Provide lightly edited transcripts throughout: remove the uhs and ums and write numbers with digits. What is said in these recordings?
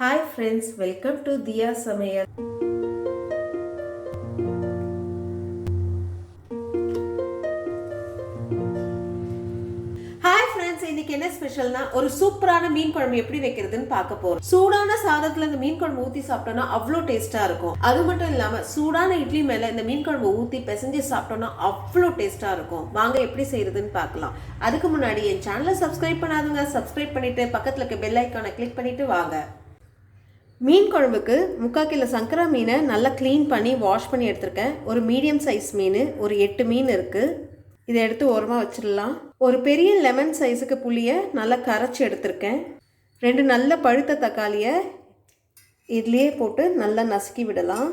Hi friends, welcome to Diya Samayal. Hi friends, இன்னைக்கு என்ன ஸ்பெஷல்னா ஒரு சூப்பரான மீன் குழம்பு எப்படி வைக்கிறதுன்னு பார்க்க போறோம். சூடான சாதத்துல இந்த மீன் குழம்பு ஊத்தி சாப்பிட்டோம்னா அவ்வளோ டேஸ்டா இருக்கும். அது மட்டும் இல்லாம சூடான இட்லி மேல இந்த மீன் குழம்பு ஊத்தி பிசைஞ்சு சாப்பிட்டோம்னா அவ்வளோ டேஸ்டா இருக்கும். வாங்க எப்படி செய்யறதுன்னு பார்க்கலாம். அதுக்கு முன்னாடி என் சேனலை சப்ஸ்கிரைப் பண்ணாதுங்க, சப்ஸ்கிரைப் பண்ணிட்டு பக்கத்துல இருக்க பெல் ஐக்கானை கிளிக் பண்ணிட்டு வாங்க. மீன் குழம்புக்கு 3/4 கிலோ சங்கரா மீனை நல்லா க்ளீன் பண்ணி வாஷ் பண்ணி எடுத்திருக்கேன். ஒரு மீடியம் சைஸ் மீன், ஒரு 8 மீன் இருக்குது. இதை எடுத்து ஓரமாக வச்சிடலாம். ஒரு பெரிய லெமன் சைஸுக்கு புளியை நல்லா கரைச்சி எடுத்திருக்கேன். 2 நல்ல பழுத்த தக்காளியை இதுலேயே போட்டு நல்லா நசுக்கி விடலாம்.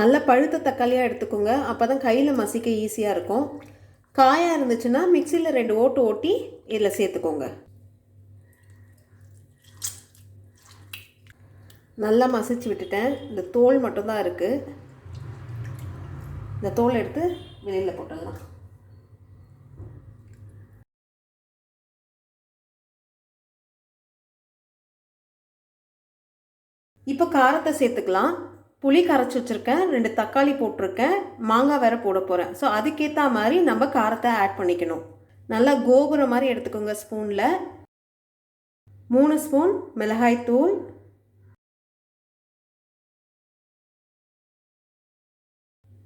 நல்ல பழுத்த தக்காளியாக எடுத்துக்கோங்க, அப்போ தான் கையில் மசிக்க ஈஸியாக இருக்கும். காயாக இருந்துச்சுன்னா மிக்சியில் 2 ஓட்டு ஓட்டி இதில் சேர்த்துக்கோங்க. நல்லா மசிச்சு விட்டுட்டேன். இந்த தோல் மட்டும்தான் இருக்குது. இந்த தோல் எடுத்து வெளியில் போட்டுடலாம். இப்போ காரத்தை சேர்த்துக்கலாம். புளி கரைச்சி வச்சுருக்கேன், 2 தக்காளி போட்டிருக்கேன், மாங்காய் வேறு போட போகிறேன். ஸோ அதுக்கேற்ற மாதிரி நம்ம காரத்தை ஆட் பண்ணிக்கணும். நல்லா கோபுரம் மாதிரி எடுத்துக்கோங்க. ஸ்பூனில் 3 ஸ்பூன் மிளகாய் தூள், 2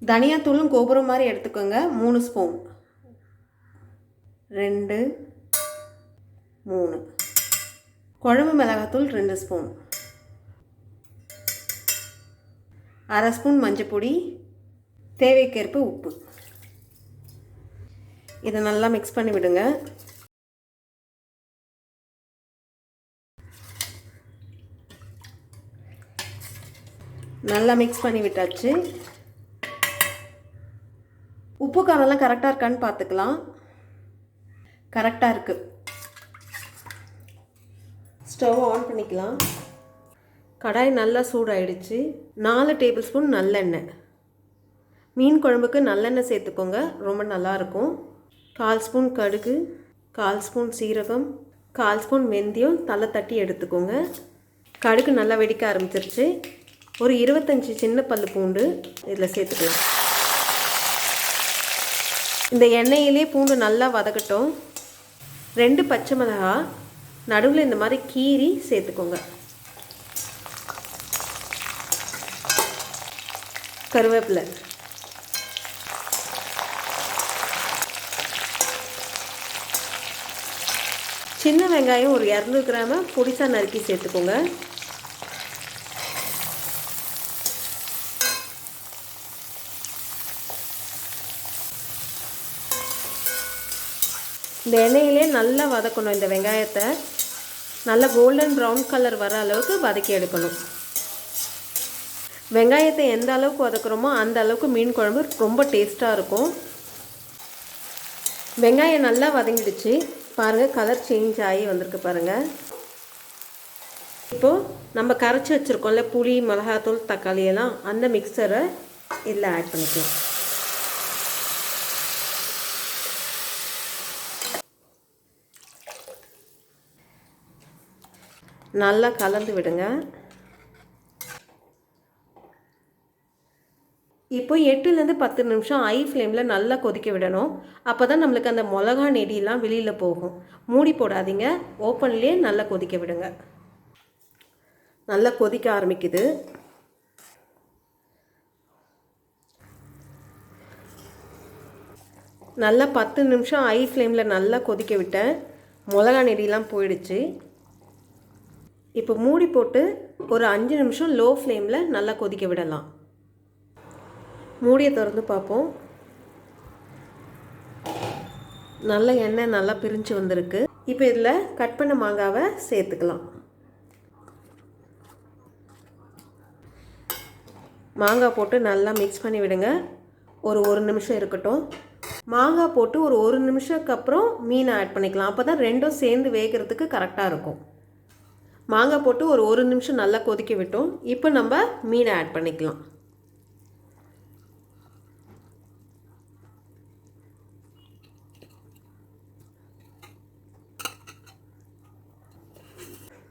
தனியாத்தூளும் கோபுரம் மாதிரி எடுத்துக்கோங்க. 3 ஸ்பூன், 2 3 குழம்பு மிளகாத்தூள் 2 ஸ்பூன், 1/2 ஸ்பூன் மஞ்சள், தேவைக்கேற்ப உப்பு. இதை நல்லா மிக்ஸ் பண்ணி விடுங்க. நல்லா மிக்ஸ் பண்ணி விட்டாச்சு. உப்பு காரம்லாம் கரெக்டாக இருக்கான்னு பார்த்துக்கலாம். கரெக்டாக இருக்குது. ஸ்டவ் ஆன் பண்ணிக்கலாம். கடாய் நல்லா சூடாயிடுச்சு. 4 டேபிள் ஸ்பூன் நல்லெண்ணெய். மீன் குழம்புக்கு நல்லெண்ணெய் சேர்த்துக்கோங்க, ரொம்ப நல்லாயிருக்கும். 1/4 ஸ்பூன் கடுகு, 1/4 ஸ்பூன் சீரகம், 1/4 ஸ்பூன் வெந்தயம் தலை தட்டி எடுத்துக்கோங்க. கடுகு நல்லா வெடிக்க ஆரம்பிச்சிருச்சு. ஒரு 25 சின்ன பல்லு பூண்டு இதில் சேர்த்துக்கலாம். இந்த எண்ணெயிலே பூண்டு நல்லா வதக்கட்டும். 2 பச்சை மிளகாய் நடுவில் இந்த மாதிரி கீரி சேர்த்துக்கோங்க. கருவேப்பிலை, சின்ன வெங்காயம் ஒரு 200 கிராம் பொடிசா நறுக்கி சேர்த்துக்கோங்க. இந்த எண்ணெயிலே நல்லா வதக்கணும். இந்த வெங்காயத்தை நல்லா கோல்டன் ப்ரௌன் கலர் வர அளவுக்கு வதக்கி எடுக்கணும். வெங்காயத்தை எந்த அளவுக்கு வதக்குறோமோ அந்த அளவுக்கு மீன் குழம்பு ரொம்ப டேஸ்ட்டாக இருக்கும். வெங்காயம் நல்லா வதங்கிடுச்சு. பாருங்கள், கலர் சேஞ்ச் ஆகி வந்திருக்கு பாருங்கள். இப்போது நம்ம கரைச்சி வச்சுருக்கோம்ல புளி, மிளகாத்தூள், தக்காளி எல்லாம், அந்த மிக்சரை இதில் ஆட் பண்ணிக்கலாம். நல்லா கலந்து விடுங்க. இப்போ 8லேருந்து 10 நிமிஷம் ஹை ஃப்ளேமில் நல்லா கொதிக்க விடணும். அப்போ தான் நம்மளுக்கு அந்த மிளகா நெடியெல்லாம் வெளியில் போகும். மூடி போடாதீங்க, ஓப்பன்லேயே நல்லா கொதிக்க விடுங்க. நல்லா கொதிக்க ஆரம்பிக்குது. நல்லா 10 நிமிஷம் ஹை ஃப்ளேமில் நல்லா கொதிக்க விட்டேன். மிளகா நெடியெல்லாம் போயிடுச்சு. இப்போ மூடி போட்டு ஒரு 5 நிமிஷம் லோ ஃப்ளேமில் நல்லா கொதிக்க விடலாம். மூடியை திறந்து பார்ப்போம். நல்ல எண்ணெய் நல்லா பிரிஞ்சு வந்திருக்கு. இப்போ இதில் கட் பண்ண மாங்காவை சேர்த்துக்கலாம். மாங்காய் போட்டு நல்லா மிக்ஸ் பண்ணி விடுங்க. ஒரு நிமிஷம் இருக்கட்டும். மாங்காய் போட்டு ஒரு 1 நிமிஷத்துக்கு அப்புறம் மீனை ஆட் பண்ணிக்கலாம். அப்போ தான் ரெண்டும் சேர்ந்து வேகிறதுக்கு கரெக்டாக இருக்கும். மாங்காய் போட்டு ஒரு நிமிஷம் நல்லா கொதிக்க விட்டோம். இப்போ நம்ம மீனை ஆட் பண்ணிக்கலாம்.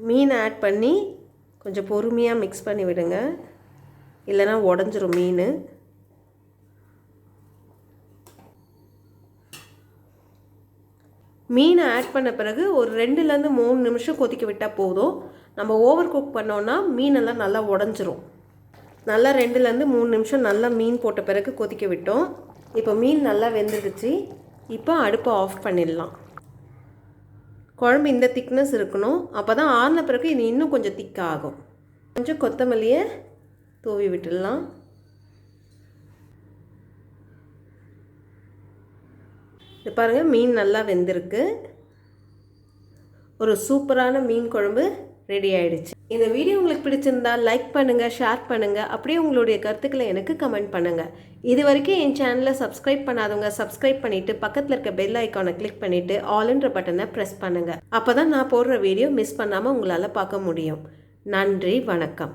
மீன் ஆட் பண்ணி கொஞ்சம் பொறுமையாக மிக்ஸ் பண்ணி விடுங்க, இல்லைனா உடஞ்சிரும் மீன். மீனை ஆட் பண்ண பிறகு ஒரு 2லேருந்து 3 நிமிஷம் கொதிக்க விட்டால் போதும். நம்ம ஓவர் குக் பண்ணோன்னா மீனெல்லாம் நல்லா உடஞ்சிரும். நல்லா 2லேருந்து 3 நிமிஷம் நல்லா மீன் போட்ட பிறகு கொதிக்க விட்டோம். இப்போ மீன் நல்லா வெந்துடுச்சு. இப்போ அடுப்பை ஆஃப் பண்ணிடலாம். குழம்பு இந்த திக்னஸ் இருக்கணும், அப்போ தான் ஆறின பிறகு இது இன்னும் கொஞ்சம் திக்காகும். கொஞ்சம் கொத்தமல்லியை தூவி விட்டுடலாம். இது பாருங்கள், மீன் நல்லா வெந்திருக்கு. ஒரு சூப்பரான மீன் குழம்பு ரெடி ஆகிடுச்சு. இந்த வீடியோ உங்களுக்கு பிடிச்சிருந்தா லைக் பண்ணுங்கள், ஷேர் பண்ணுங்கள், அப்படியே உங்களுடைய கருத்துக்களை எனக்கு கமெண்ட் பண்ணுங்கள். இது வரைக்கும் என் சேனலை சப்ஸ்கிரைப் பண்ணாதவங்க சப்ஸ்கிரைப் பண்ணிவிட்டு பக்கத்தில் இருக்க பெல் ஐக்கானை கிளிக் பண்ணிவிட்டு ஆல்ன்ற பட்டனை ப்ரெஸ் பண்ணுங்கள். அப்போ தான் நான் போடுற வீடியோ மிஸ் பண்ணாமல் உங்களால் பார்க்க முடியும். நன்றி, வணக்கம்.